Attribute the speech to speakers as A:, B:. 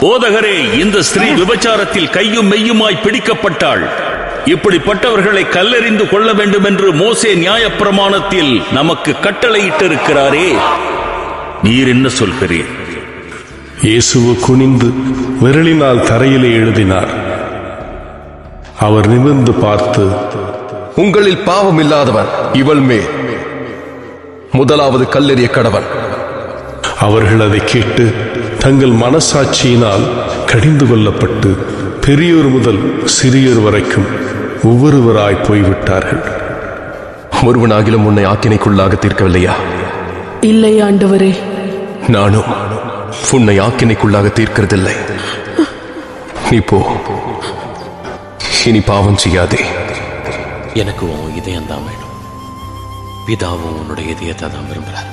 A: போதகரே, இந்த ஸ்திரீ விபச்சாரத்தில் கையும் மெய்யுமாய் பிடிக்கப்பட்டாள். இப்படிப்பட்டவர்களை கல்லெறிந்து கொள்ள வேண்டும் என்று மோசே நியாயப்பிரமாணத்தில் நமக்கு கட்டளையிட்டிருக்கிறாரே, நீர் என்ன சொல்கிறீர்?
B: இயேசுவு குனிந்து விரலினால் தரையிலே எழுதினார். அவர் நிமிர்ந்து பார்த்து,
C: உங்களில் பாவம் இல்லாதவன் இவள் மேல் முதலாவது கல்லெறிய கடவன்.
B: அவர்கள் அதை கேட்டு தங்கள் மனசாட்சியினால் கடிந்து கொள்ளப்பட்டு பெரியோர் முதல் சிறியோர் வரைக்கும் ஒவ்வொருவராய் போய்விட்டார்கள்.
C: ஒருவனாகிலும் உன்னை ஆக்கினைக்குள்ளாக தீர்க்கவில்லையா?
D: இல்லை ஆண்டவரே.
C: நானும் உன்னை ஆக்கினைக்குள்ளாக தீர்க்கிறதில்லை. நீ போ, இனி பாவம் செய்யாதே.
E: எனக்கு உன் இதயம் தான் வேணும். பிதாவும் உன்னுடைய இதயத்தை தான் விரும்புகிறார்.